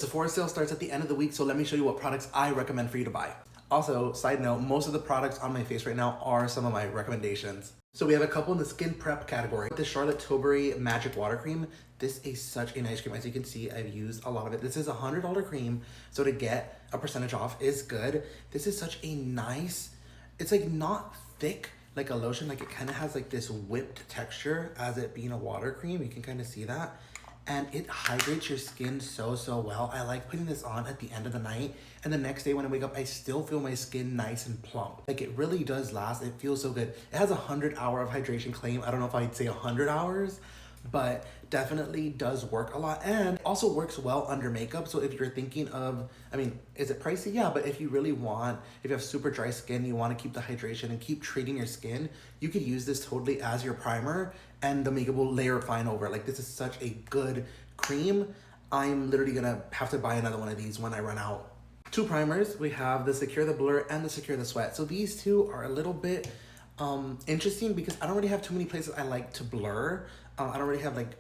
Sephora sale starts at the end of the week, so let me show you what products I recommend for you to buy. Also, side note, most of the products on my face right now are some of my recommendations. So we have a couple in the skin prep category. The Charlotte Tilbury Magic Water Cream. This is such a nice cream. As you can see, I've used a lot of it. This is a $100 cream, so to get a percentage off is good. This is such a nice, it's like not thick like a lotion, like it kind of has like this whipped texture as it being a water cream. You can kind of see that. And it hydrates your skin so well. I like putting this on at the end of the night, and the next day when I wake up, I still feel my skin nice and plump. Like it really does last. It feels so good. It has a 100-hour of hydration claim. I don't know if I'd say 100 hours, but definitely does work a lot, and also works well under makeup. So if you're thinking of, I mean, is it pricey? Yeah, but if you really want, if you have super dry skin, you want to keep the hydration and keep treating your skin, you could use this totally as your primer, and the makeup will layer fine over it. Like this is such a good cream. I'm literally gonna have to buy another one of these when I run out. Two primers, we have the Secure the Blur and the Secure the Sweat. So these two are a little bit interesting because I don't really have too many places I like to blur. I don't really have like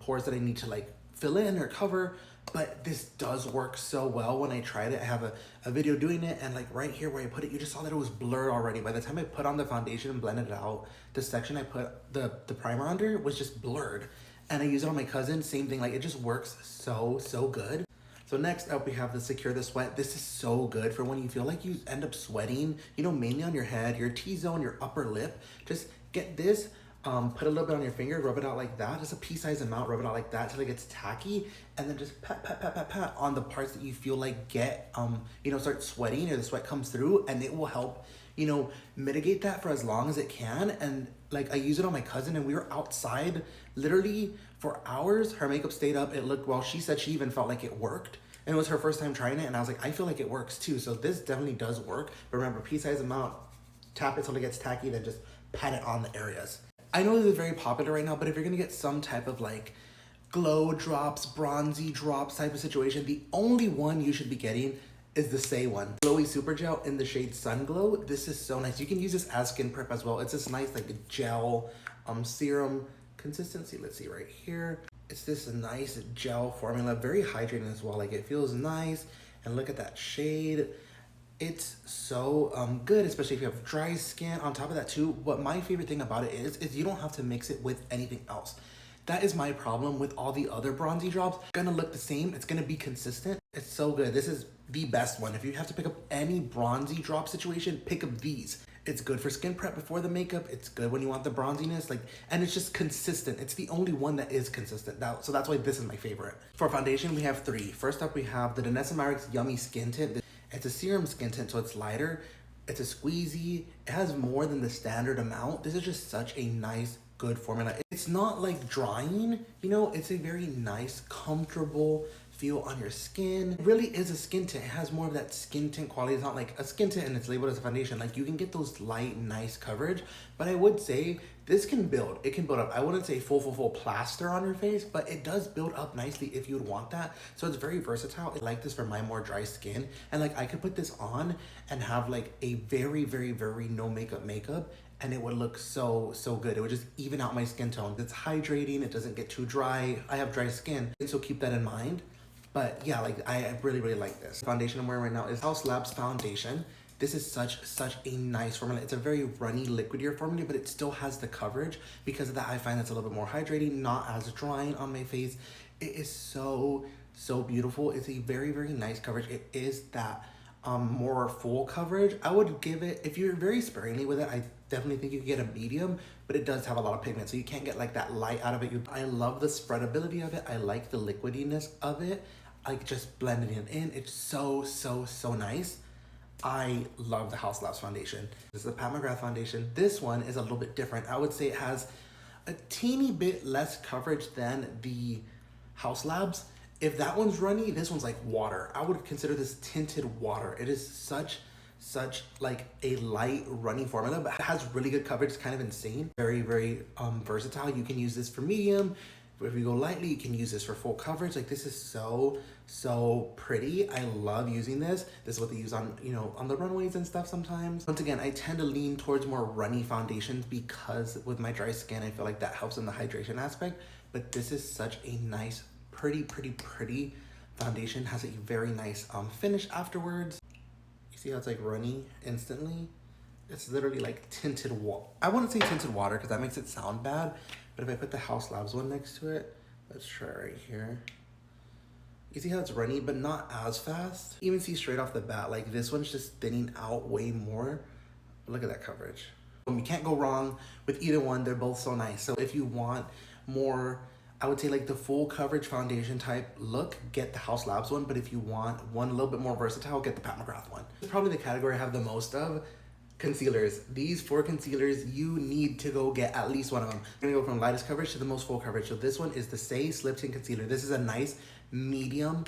pores that I need to like fill in or cover, but this does work so well. When I tried it, I have a video doing it, and like right here where I put it, you just saw that it was blurred already. By the time I put on the foundation and blended it out, the section I put the primer under was just blurred. And I use it on my cousin, same thing, like it just works so good. So next up we have the Secure the Sweat. This is so good for when you feel like you end up sweating, you know, mainly on your head, your T-zone, your upper lip. Just get this, put a little bit on your finger, rub it out like that, just a pea-sized amount, rub it out like that till it gets tacky, and then just pat on the parts that you feel like get, you know, start sweating or the sweat comes through, and it will help, you know, mitigate that for as long as it can. And like I use it on my cousin, and we were outside literally for hours. Her makeup stayed up, it looked well. She said she even felt like it worked. And it was her first time trying it, and I was like, I feel like it works too. So this definitely does work. But remember, pea-sized amount, tap it till it gets tacky, then just pat it on the areas. I know this is very popular right now, but if you're gonna get some type of like glow drops, bronzy drops type of situation, the only one you should be getting is the Say one. Glowy Super Gel in the shade Sun Glow. This is so nice. You can use this as skin prep as well. It's this nice like gel serum consistency. Let's see right here. It's this nice gel formula, very hydrating as well. Like it feels nice, and look at that shade. It's so good, especially if you have dry skin. On top of that too, what my favorite thing about it is you don't have to mix it with anything else. That is my problem with all the other bronzy drops. It's gonna look the same, it's gonna be consistent. It's so good. This is the best one. If you have to pick up any bronzy drop situation, pick up these. It's good for skin prep before the makeup. It's good when you want the bronziness, like, and it's just consistent. It's the only one that is consistent. So that's why this is my favorite. For foundation, we have three. First up, we have the Danessa Myricks Yummy Skin Tint. It's a serum skin tint, so it's lighter. It's a squeezy. It has more than the standard amount. This is just such a nice, good formula. It's not like drying, you know, it's a very nice, comfortable feel on your skin. It really is a skin tint. It has more of that skin tint quality. It's not like a skin tint and it's labeled as a foundation. Like you can get those light, nice coverage, but I would say this can build. It can build up. I wouldn't say full plaster on your face, but it does build up nicely if you would want that. So it's very versatile. I like this for my more dry skin. And like I could put this on and have like a very no makeup, and it would look so good. It would just even out my skin tone. It's hydrating, it doesn't get too dry. I have dry skin, so keep that in mind. But yeah, like I really like this. The foundation I'm wearing right now is Haus Labs foundation. This is such a nice formula. It's a very runny, liquidier formula, but it still has the coverage. Because of that, I find it's a little bit more hydrating, not as drying on my face. It is so beautiful. It's a very nice coverage. It is that more full coverage. I would give it, if you're very sparingly with it, I definitely think you can get a medium, but it does have a lot of pigment, so you can't get like that light out of it. I love the spreadability of it. I like the liquidiness of it. I just blending it in. It's so nice. I love the Haus Labs foundation. This is the Pat McGrath foundation. This one is a little bit different. I would say it has a teeny bit less coverage than the Haus Labs. If that one's runny, this one's like water. I would consider this tinted water. It is such like a light runny formula, but it has really good coverage. It's kind of insane. Very versatile. You can use this for medium. If you go lightly, you can use this for full coverage. Like this is so pretty. I love using this. This is what they use on, you know, on the runways and stuff sometimes. Once again, I tend to lean towards more runny foundations because with my dry skin, I feel like that helps in the hydration aspect. But this is such a nice, pretty foundation has a very nice finish afterwards. You see how it's like runny instantly? It's literally like tinted water. I wouldn't say tinted water because that makes it sound bad, but if I put the House Labs one next to it, let's try it right here. You see how it's runny, but not as fast? You even see straight off the bat, like this one's just thinning out way more. Look at that coverage. You can't go wrong with either one. They're both so nice. So if you want more, I would say like the full coverage foundation type look, get the House Labs one. But if you want one a little bit more versatile, get the Pat McGrath one. It's probably the category I have the most of. Concealers. These 4 concealers, you need to go get at least one of them. I'm gonna go from lightest coverage to the most full coverage. So this one is the Say Slip Tint Concealer. This is a nice medium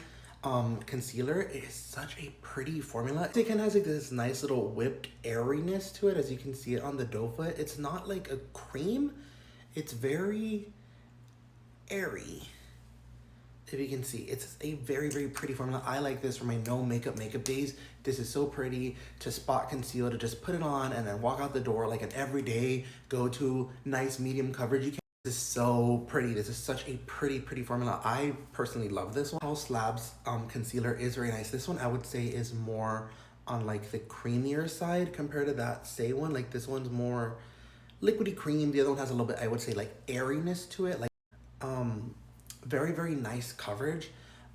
concealer. It is such a pretty formula. It kind of has like this nice little whipped airiness to it, as you can see it on the doe foot. It's not like a cream. It's very airy. If you can see, it's a very, very pretty formula. I like this for my no makeup days. This is so pretty to spot conceal, to just put it on and then walk out the door like an everyday go-to nice medium coverage. This is so pretty. This is such a pretty formula. I personally love this one. House Labs concealer is very nice. This one I would say is more on like the creamier side compared to that Say one. Like this one's more liquidy cream. The other one has a little bit, I would say, like airiness to it. Like very nice coverage.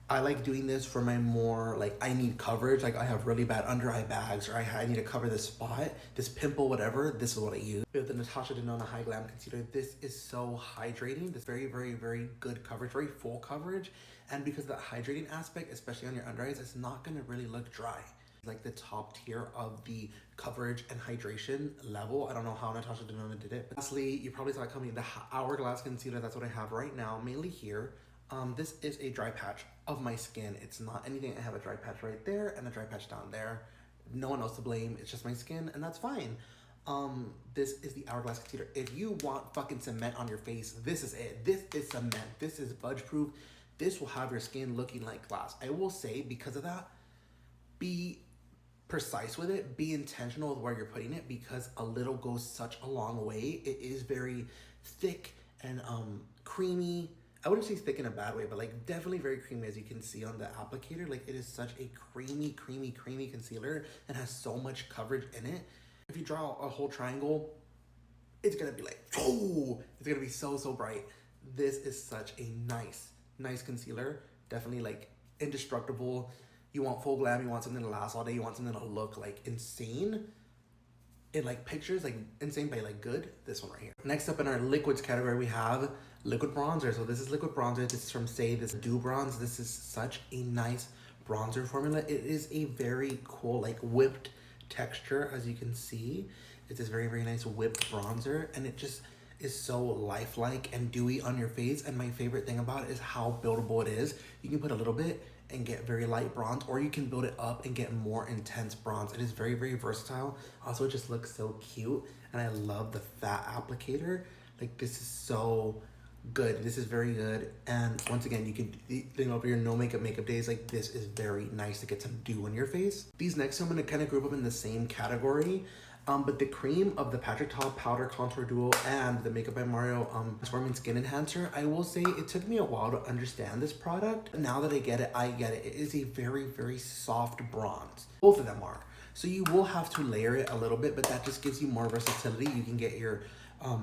I like doing this for my more like I need coverage, like I have really bad under eye bags, or I need to cover this spot, this pimple, whatever. This is what I use. With the Natasha Denona High Glam Concealer, this is so hydrating. This very good coverage, very full coverage. And because of that hydrating aspect, especially on your under eyes, it's not gonna really look dry. Like the top tier of the coverage and hydration level. I don't know how Natasha Denona did it. But lastly, you probably saw it coming, the Hourglass Concealer. That's what I have right now, mainly here. This is a dry patch of my skin. It's not anything. I have a dry patch right there and a dry patch down there. No one else to blame. It's just my skin, and that's fine. This is the Hourglass Concealer. If you want fucking cement on your face, this is it. This is cement. This is budge proof. This will have your skin looking like glass. I will say, because of that, be precise with it. Be intentional with where you're putting it, because a little goes such a long way. It is very thick and creamy. I wouldn't say thick in a bad way, but like definitely very creamy, as you can see on the applicator. Like it is such a creamy concealer and has so much coverage in it. If you draw a whole triangle, it's gonna be like, oh, it's gonna be so bright. This is such a nice concealer. Definitely like indestructible. You want full glam, you want something to last all day, you want something to look like insane in like pictures, like insane by like good. This one right here. Next up in our liquids category, we have liquid bronzer. So this is liquid bronzer. This is from Say, this Dew Bronze. This is such a nice bronzer formula. It is a very cool like whipped texture, as you can see. It's this very nice whipped bronzer, and it just is so lifelike and dewy on your face. And my favorite thing about it is how buildable it is. You can put a little bit and get very light bronze, or you can build it up and get more intense bronze. It is very versatile. Also, it just looks so cute, and I love the fat applicator. Like this is so good. This is very good. And once again, you can, you know, for your no makeup days, like this is very nice to get some dew on your face. These next two I'm gonna kind of group up in the same category. But the cream of the Patrick Ta Powder Contour Duo and the Makeup by Mario Transforming Skin Enhancer, I will say it took me a while to understand this product. Now that I get it, It is a very soft bronze. Both of them are. So you will have to layer it a little bit, but that just gives you more versatility. You can get your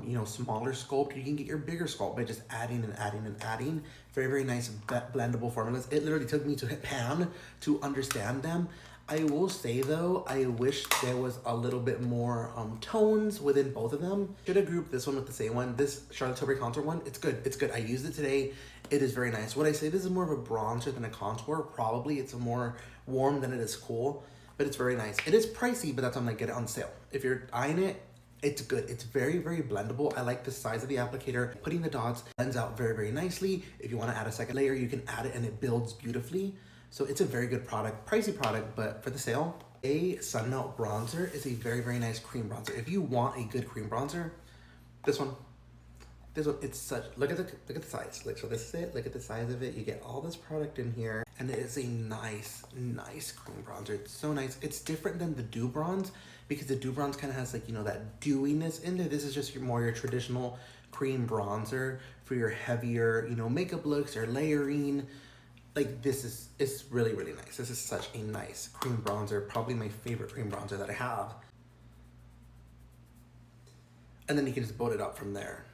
you know, smaller sculpt. You can get your bigger sculpt by just adding and adding. Very nice blendable formulas. It literally took me to hit pan to understand them. I will say though, I wish there was a little bit more tones within both of them. Should have grouped this one with the same one. This Charlotte Tilbury contour one, it's good. I used it today. It is very nice. Would I say this is more of a bronzer than a contour? Probably. It's a more warm than it is cool, but it's very nice. It is pricey, but that's when I get it on sale. If you're eyeing it, it's good. It's very blendable. I like the size of the applicator. Putting the dots blends out very nicely. If you want to add a second layer, you can add it and it builds beautifully. So it's a very good product, pricey product, but for the sale. A Sun Melt Bronzer is a very nice cream bronzer. If you want a good cream bronzer, this one, it's such, look at the size. Like, so this is it, look at the size of it. You get all this product in here, and it is a nice cream bronzer. It's so nice. It's different than the Dew Bronze, because the Dew Bronze kind of has like, you know, that dewiness in there. This is just your traditional cream bronzer for your heavier, you know, makeup looks or layering. Like this is, it's really, really nice. This is such a nice cream bronzer, probably my favorite cream bronzer that I have. And then you can just build it up from there.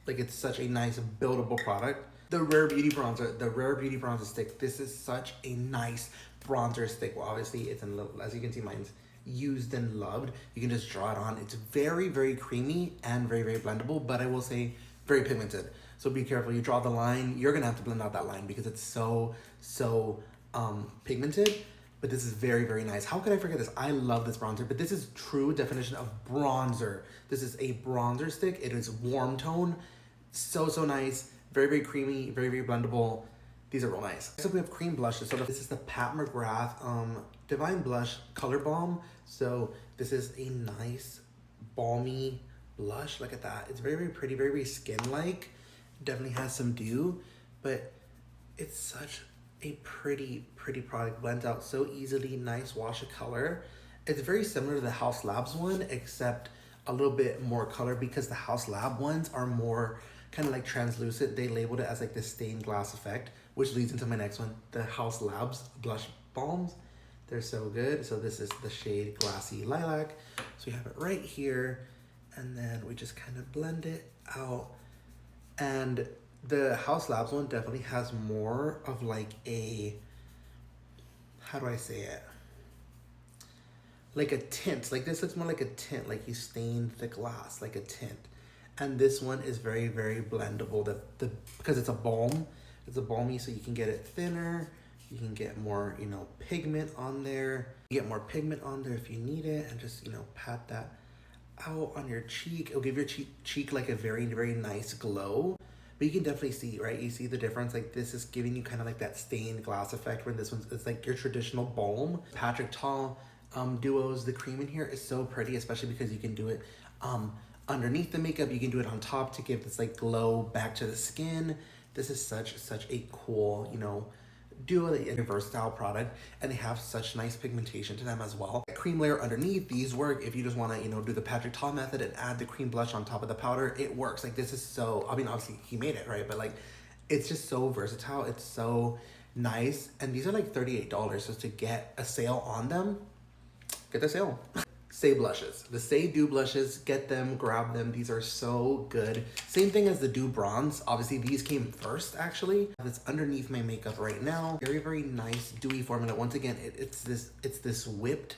Like it's such a nice buildable product. The Rare Beauty bronzer stick. This is such a nice bronzer stick. Well, obviously it's in, as you can see, mine's used and loved. You can just draw it on. It's very, very creamy and very, very blendable, but I will say very pigmented. So be careful. You draw the line, you're gonna have to blend out that line because it's so pigmented. But this is very, very nice. How could I forget this? I love this bronzer, but this is true definition of bronzer. This is a bronzer stick. It is warm tone. So nice. Very, very creamy, very, very blendable. These are real nice. Next up, we have cream blushes. So this is the Pat McGrath Divine Blush Color Balm. So this is a nice, balmy blush. Look at that. It's very, very pretty, very, very skin-like. Definitely has some dew, but it's such a pretty product. Blends out so easily. Nice wash of color. It's very similar to the House Labs one, except a little bit more color because the House Lab ones are more kind of like translucent. They labeled it as like the stained glass effect, which leads into my next one, the House Labs blush balms. They're so good. So this is the shade Glassy Lilac. So we have it right here, and then we just kind of blend it out. And the House Labs one definitely has more of like a, how do I say it? Like a tint. Like this looks more like a tint, like you stained the glass, like a tint. And this one is very, very blendable. Because it's a balm, it's a balmy, so you can get it thinner. You can get more, pigment on there. You get more pigment on there if you need it, and just, pat that out on your cheek. It'll give your cheek like a very, very nice glow. But you can definitely see, right? You see the difference. Like this is giving you kind of like that stained glass effect, where this one's, it's like your traditional balm. Patrick Tall Duos, the cream in here is so pretty, especially because you can do it underneath the makeup. You can do it on top to give this like glow back to the skin. This is such a cool, duo, a versatile product, and they have such nice pigmentation to them as well. A cream layer underneath, these work if you just want to, do the Patrick Ta method and add the cream blush on top of the powder. It works. Like this is so, I mean, obviously he made it, right? But like, it's just so versatile. It's so nice. And these are like $38. So to get a sale on them, get the sale. Say blushes. The Say Dew blushes, get them, grab them. These are so good. Same thing as the Dew Bronze. Obviously, these came first, actually. It's underneath my makeup right now. Very, very nice dewy formula. Once again, it's this whipped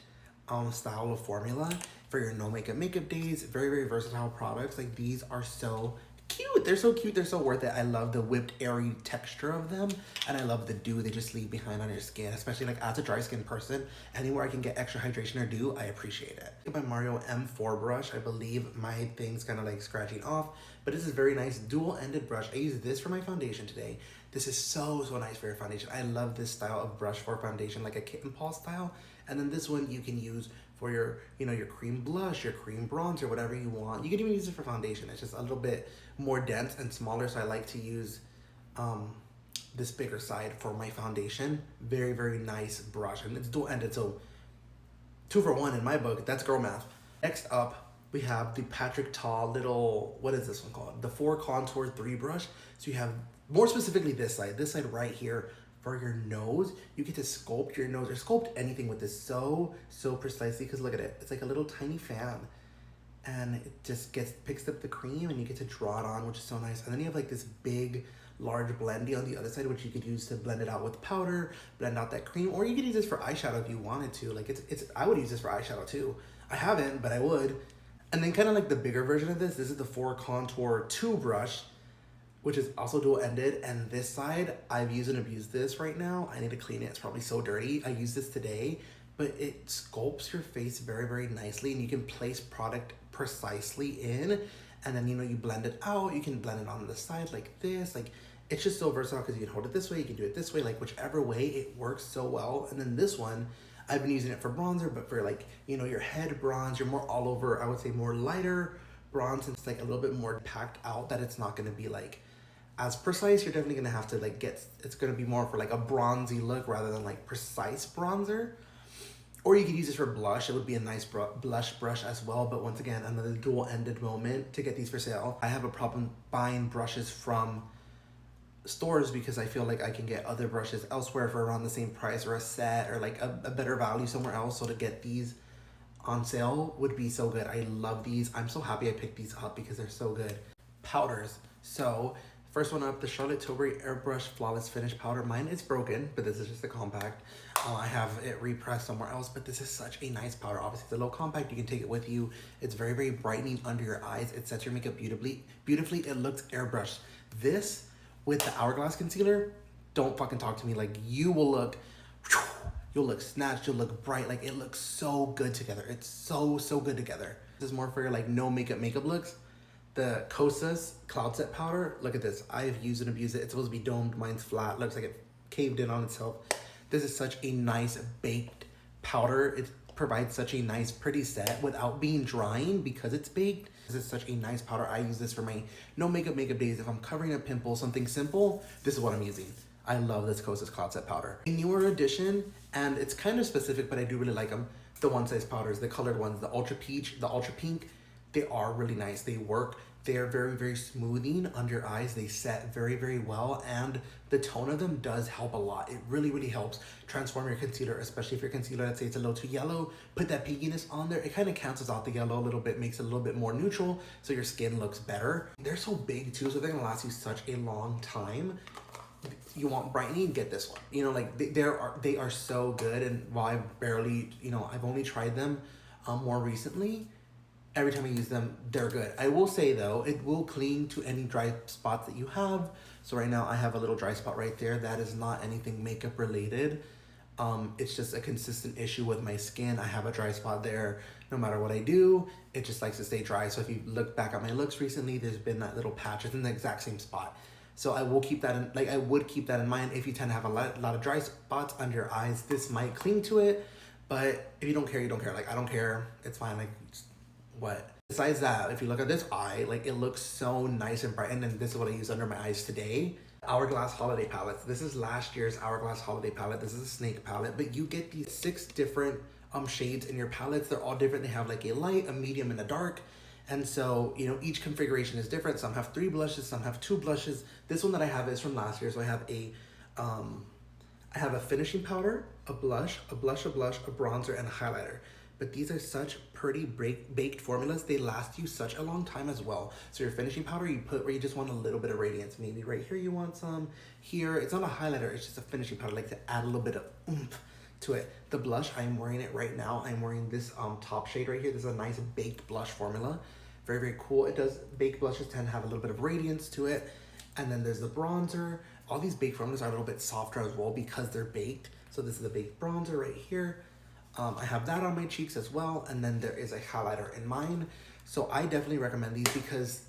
style of formula for your no makeup days. Very, very versatile products. Like these are so cute. They're so cute. They're so worth it. I love the whipped, airy texture of them. And I love the dew they just leave behind on your skin, especially like as a dry skin person. Anywhere I can get extra hydration or dew, I appreciate it. My Mario M4 brush. I believe my thing's kind of like scratching off, but this is very nice dual-ended brush. I use this for my foundation today. This is so nice for your foundation. I love this style of brush for foundation, like a kitten paw style. And then this one you can use for your, your cream blush, your cream bronzer, whatever you want. You can even use it for foundation. It's just a little bit more dense and smaller, so I like to use this bigger side for my foundation. Very, very nice brush, and it's dual-ended, so 2 for 1 in my book. That's girl math. Next up, we have the Patrick Ta little, what is this one called? The 4 Contour 3 brush. So you have, more specifically this side right here, for your nose. You get to sculpt your nose or sculpt anything with this so precisely, because look at it. It's like a little tiny fan, and it just picks up the cream, and you get to draw it on, which is so nice. And then you have like this big, large blendy on the other side, which you could use to blend it out with powder, blend out that cream, or you could use this for eyeshadow if you wanted to. Like I would use this for eyeshadow too. I haven't, but I would. And then kind of like the bigger version of this is the 4 Contour 2 brush, which is also dual-ended. And this side, I've used and abused this right now. I need to clean it. It's probably so dirty. I used this today, but it sculpts your face very, very nicely, and you can place product precisely in, and then, you blend it out. You can blend it on the side like this. Like, it's just so versatile because you can hold it this way, you can do it this way, like whichever way, it works so well. And then this one, I've been using it for bronzer, but for like, your head bronze, you're more all over, I would say more lighter bronze, and it's like a little bit more packed out, that it's not gonna be like as precise. You're definitely gonna have to like it's gonna be more for like a bronzy look rather than like precise bronzer. Or you could use this for blush. It would be a nice blush brush as well. But once again, another dual-ended moment to get these for sale. I have a problem buying brushes from stores because I feel like I can get other brushes elsewhere for around the same price or a set or like a better value somewhere else. So to get these on sale would be so good. I love these. I'm so happy I picked these up because they're so good. Powders. So first one up, the Charlotte Tilbury Airbrush Flawless Finish Powder. Mine is broken, but this is just a compact. I have it repressed somewhere else, but this is such a nice powder. Obviously, it's a little compact. You can take it with you. It's very, very brightening under your eyes. It sets your makeup beautifully. It looks airbrushed. This with the Hourglass concealer, don't fucking talk to me. Like, you will look, you'll look snatched, you'll look bright. Like, it looks so good together. It's so, so good together. This is more for your like no makeup looks. The Kosas Cloud Set Powder, look at this. I've used and abused it. It's supposed to be domed, mine's flat. Looks like it caved in on itself. This is such a nice baked powder. It provides such a nice pretty set without being drying because it's baked. This is such a nice powder. I use this for my no makeup days. If I'm covering a pimple, something simple, this is what I'm using. I love this Kosas Cloud Set Powder. A newer addition, and it's kind of specific, but I do really like them. The one size powders, the colored ones, the Ultra Peach, the Ultra Pink, they are really nice. They work. They are very, very smoothing under your eyes. They set very, very well, and the tone of them does help a lot. It really, really helps transform your concealer, especially if your concealer, let's say it's a little too yellow, put that pinkiness on there. It kind of cancels out the yellow a little bit, makes it a little bit more neutral, so your skin looks better. They're so big too, so they're gonna last you such a long time. You want brightening, get this one. You know, like they are so good, and while I've barely, I've only tried them more recently, every time I use them, they're good. I will say though, it will cling to any dry spots that you have. So right now I have a little dry spot right there. That is not anything makeup related. It's just a consistent issue with my skin. I have a dry spot there. No matter what I do, it just likes to stay dry. So if you look back at my looks recently, there's been that little patch. It's in the exact same spot. So I will keep that in, I would keep that in mind. If you tend to have a lot of dry spots under your eyes, this might cling to it. But if you don't care, you don't care. Like, I don't care. It's fine. Like, what? Besides that, if you look at this eye, like, it looks so nice and bright. And then this is what I use under my eyes today. Hourglass Holiday Palette. This is last year's Hourglass Holiday Palette. This is a snake palette, but you get these 6 different shades in your palettes. They're all different. They have like a light, a medium, and a dark. And so, each configuration is different. Some have 3 blushes, some have 2 blushes. This one that I have is from last year. So I have a finishing powder, a blush, a bronzer, and a highlighter. But these are such pretty baked formulas. They last you such a long time as well. So your finishing powder, you put where you just want a little bit of radiance. Maybe right here you want some. Here, it's not a highlighter, it's just a finishing powder, like to add a little bit of oomph to it. The blush, I'm wearing it right now. I'm wearing this top shade right here. This is a nice baked blush formula. Very, very cool. It does, baked blushes tend to have a little bit of radiance to it. And then there's the bronzer. All these baked formulas are a little bit softer as well because they're baked. So this is the baked bronzer right here. I have that on my cheeks as well. And then there is a highlighter in mine. So I definitely recommend these because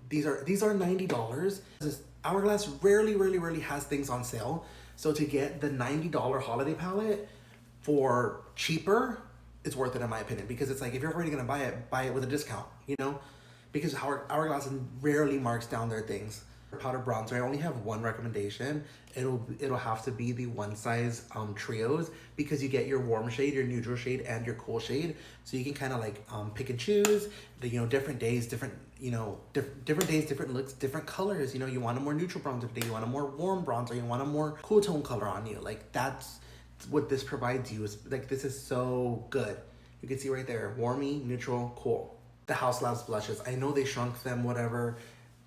these are $90. This Hourglass rarely has things on sale. So to get the $90 holiday palette for cheaper, it's worth it in my opinion, because it's like, if you're already gonna buy it with a discount, because Hourglass rarely marks down their things. Powder bronzer, I only have one recommendation. It'll have to be the one size trios, because you get your warm shade, your neutral shade, and your cool shade. So you can kind of like pick and choose the different days, different days, different looks, different colors. You want a more neutral bronzer today, you want a more warm bronzer, you want a more cool tone color on you. Like, that's what this provides you. Is like, this is so good. You can see right there, warmy, neutral, cool. The House Labs blushes, I know they shrunk them, whatever.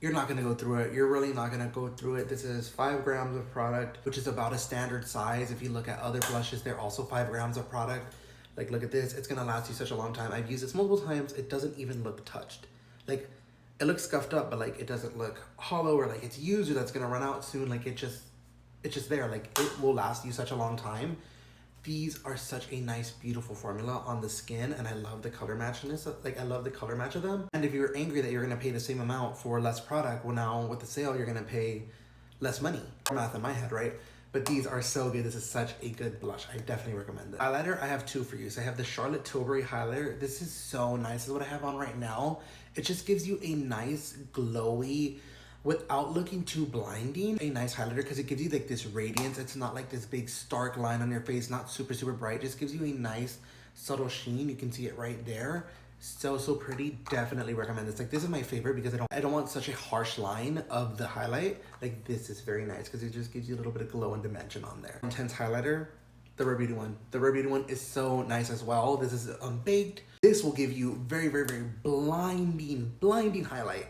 You're not gonna go through it. You're really not gonna go through it. This is 5 grams of product, which is about a standard size. If you look at other blushes, they're also 5 grams of product. Like, look at this. It's gonna last you such a long time. I've used this multiple times. It doesn't even look touched. Like, it looks scuffed up, but like, it doesn't look hollow or like it's used or that's gonna run out soon. Like, it's just there. Like, it will last you such a long time. These are such a nice, beautiful formula on the skin, and I love the color matchiness. Like, I love the color match of them. And if you're angry that you're gonna pay the same amount for less product, well, now with the sale, you're gonna pay less money. Math in my head, right? But these are so good. This is such a good blush. I definitely recommend it. Highlighter, I have 2 for you. So I have the Charlotte Tilbury highlighter. This is so nice. This is what I have on right now. It just gives you a nice, glowy, without looking too blinding, a nice highlighter, because it gives you like this radiance. It's not like this big stark line on your face, not super bright. It just gives you a nice subtle sheen. You can see it right there. So pretty. Definitely recommend this. Like, this is my favorite because I don't want such a harsh line of the highlight. Like, this is very nice because it just gives you a little bit of glow and dimension on there. Intense highlighter, the Rare Beauty one. The Rare Beauty one is so nice as well. This is unbaked. This will give you very, very, very blinding highlight.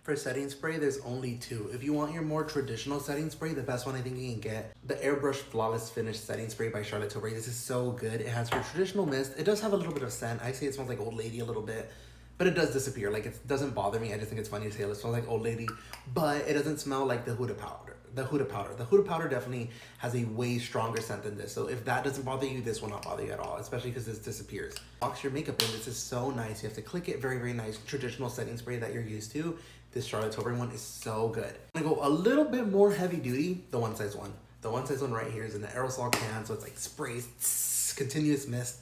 For setting spray, there's only two. If you want your more traditional setting spray, the best one I think you can get, the Airbrush Flawless Finish Setting Spray by Charlotte Tilbury. This is so good. It has your traditional mist. It does have a little bit of scent. I say it smells like Old Lady a little bit, but it does disappear. Like, it doesn't bother me. I just think it's funny to say it smells like Old Lady, but it doesn't smell like the Huda powder. The Huda powder definitely has a way stronger scent than this. So if that doesn't bother you, this will not bother you at all, especially because this disappears. Box your makeup in. This is so nice. You have to click it. Very, very nice traditional setting spray that you're used to. This Charlotte Tilbury one is so good. I'm gonna go a little bit more heavy duty. The one size one. The one size one right here is in the aerosol can, so it's like sprays, tss, continuous mist.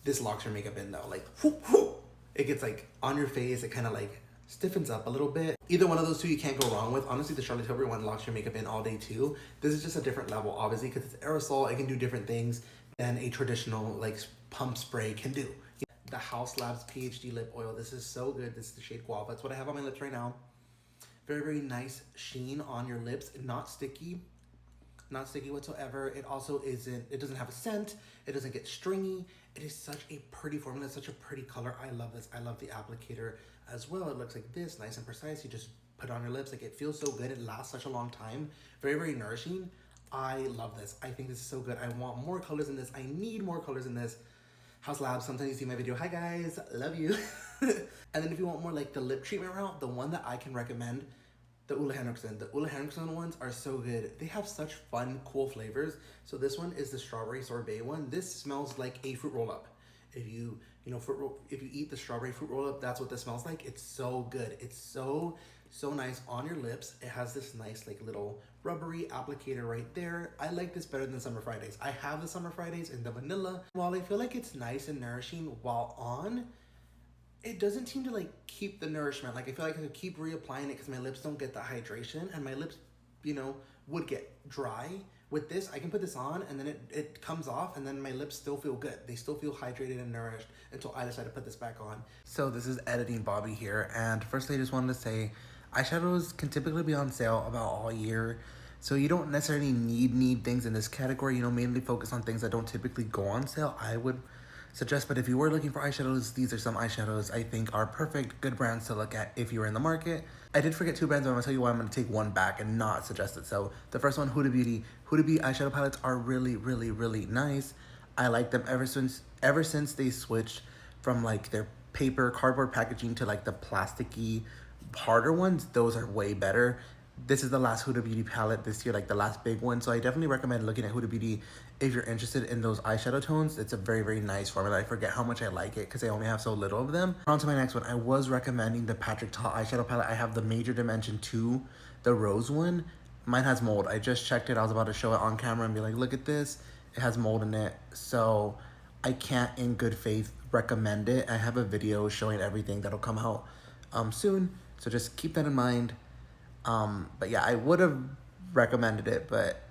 This locks your makeup in though. Like, whoop, whoop. It gets like on your face. It kind of like stiffens up a little bit. Either one of those two you can't go wrong with. Honestly, the Charlotte Tilbury one locks your makeup in all day too. This is just a different level, obviously, because it's aerosol. It can do different things than a traditional like pump spray can do. The House Labs PhD Lip Oil. This is so good. This is the shade Guava. That's what I have on my lips right now. Very, very nice sheen on your lips. Not sticky. Not sticky whatsoever. It also isn't, it doesn't have a scent. It doesn't get stringy. It is such a pretty formula, such a pretty color. I love this. I love the applicator as well. It looks like this, nice and precise. You just put it on your lips. Like, it feels so good. It lasts such a long time. Very, very nourishing. I love this. I think this is so good. I want more colors in this. I need more colors in this. House Labs, sometimes you see my video, hi guys, love you. And then if you want more like the lip treatment route, the one that I can recommend, the Ole Henriksen. The Ole Henriksen ones are so good. They have such fun, cool flavors. So this one is the strawberry sorbet one. This smells like a fruit roll up. If you if you eat the strawberry fruit roll up, that's what this smells like. It's so good. It's so nice on your lips. It has this nice like little rubbery applicator right there. I like this better than Summer Fridays. I have the Summer Fridays in the vanilla. While I feel like it's nice and nourishing while on, it doesn't seem to like keep the nourishment. Like, I feel like I could keep reapplying it because my lips don't get the hydration and my lips, would get dry. With this, I can put this on and then it comes off and then my lips still feel good. They still feel hydrated and nourished until I decide to put this back on. So this is Editing Bobby here. And firstly, I just wanted to say, eyeshadows can typically be on sale about all year. So you don't necessarily need things in this category. Mainly focus on things that don't typically go on sale, I would suggest. But if you were looking for eyeshadows, these are some eyeshadows I think are perfect, good brands to look at if you were in the market. I did forget two brands, but I'm gonna tell you why I'm gonna take one back and not suggest it. So the first one, Huda Beauty. Huda Beauty eyeshadow palettes are really, really, really nice. I like them ever since they switched from like their paper cardboard packaging to like the plasticky harder ones. Those are way better. This is the last Huda Beauty palette this year, like the last big one. So I definitely recommend looking at Huda Beauty if you're interested in those eyeshadow tones. It's a very, very nice formula. I forget how much I like it because I only have so little of them. On to my next one. I was recommending the Patrick Ta eyeshadow palette. I have the Major Dimension 2, the rose one. Mine has mold. I just checked it. I was about to show it on camera and be like, look at this. It has mold in it. So I can't in good faith recommend it. I have a video showing everything that'll come out soon. So just keep that in mind. But yeah, I would have recommended it, but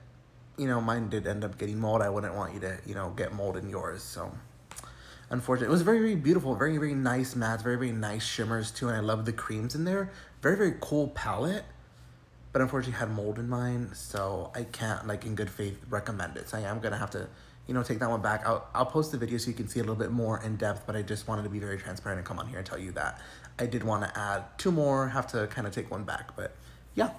mine did end up getting mold. I wouldn't want you to, get mold in yours. So unfortunately, it was very, very beautiful, very, very nice mattes, very, very nice shimmers too. And I love the creams in there. Very, very cool palette, but unfortunately had mold in mine. So I can't like in good faith recommend it. So I am going to have to, take that one back. I'll post the video so you can see a little bit more in depth, but I just wanted to be very transparent and come on here and tell you that I did want to add two more, have to kind of take one back, but yeah.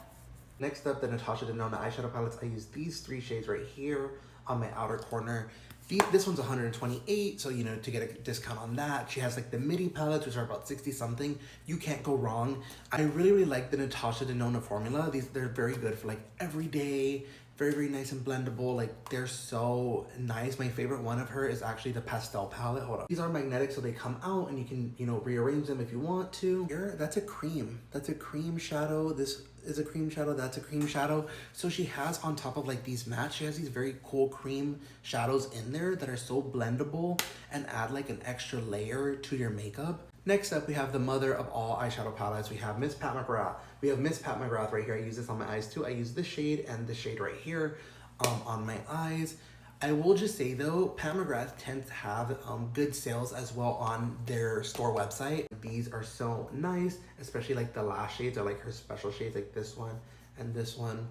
Next up, the Natasha Denona eyeshadow palettes. I use these three shades right here on my outer corner. This one's 128, so to get a discount on that. She has like the midi palettes, which are about 60 something. You can't go wrong. I really, really like the Natasha Denona formula. They're very good for like everyday, very, very nice and blendable. Like, they're so nice. My favorite one of her is actually the pastel palette. Hold on. These are magnetic, so they come out and you can, rearrange them if you want to. Here, that's a cream. That's a cream shadow. This is a cream shadow. That's a cream shadow. So she has, on top of like these mattes, she has these very cool cream shadows in there that are so blendable and add like an extra layer to your makeup. Next up, we have the mother of all eyeshadow palettes. We have Miss Pat McGrath. We have Miss Pat McGrath right here. I use this on my eyes too. I use this shade and this shade right here on my eyes. I will just say though, Pat McGrath tends to have good sales as well on their store website. These are so nice, especially like the lash shades are like her special shades, like this one and this one.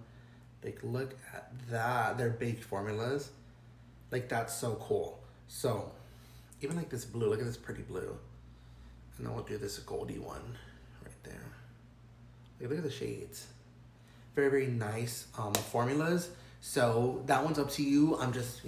Like, look at that. They're baked formulas. Like, that's so cool. So, even like this blue, look at this pretty blue. And then we'll do this goldy one right there. Like, look at the shades. Very, very nice formulas. So that one's up to you. I'm just,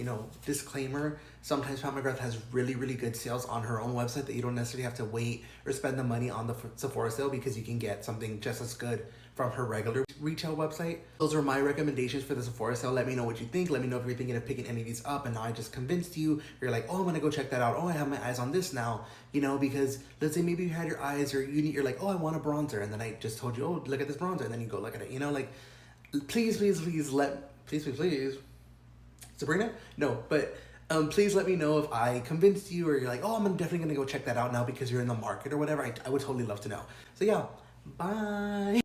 disclaimer. Sometimes Pat McGrath has really, really good sales on her own website that you don't necessarily have to wait or spend the money on the Sephora sale, because you can get something just as good from her regular retail website. Those are my recommendations for the Sephora sale. Let me know what you think. Let me know if you're thinking of picking any of these up and now I just convinced you. You're like, oh, I'm gonna go check that out. Oh, I have my eyes on this now. Because let's say maybe you had your eyes, or you're like, oh, I want a bronzer, and then I just told you, oh, look at this bronzer, and then you go look at it. Please, please, Sabrina? No, but please let me know if I convinced you, or you're like, oh, I'm definitely gonna go check that out now because you're in the market or whatever. I would totally love to know. So yeah, bye.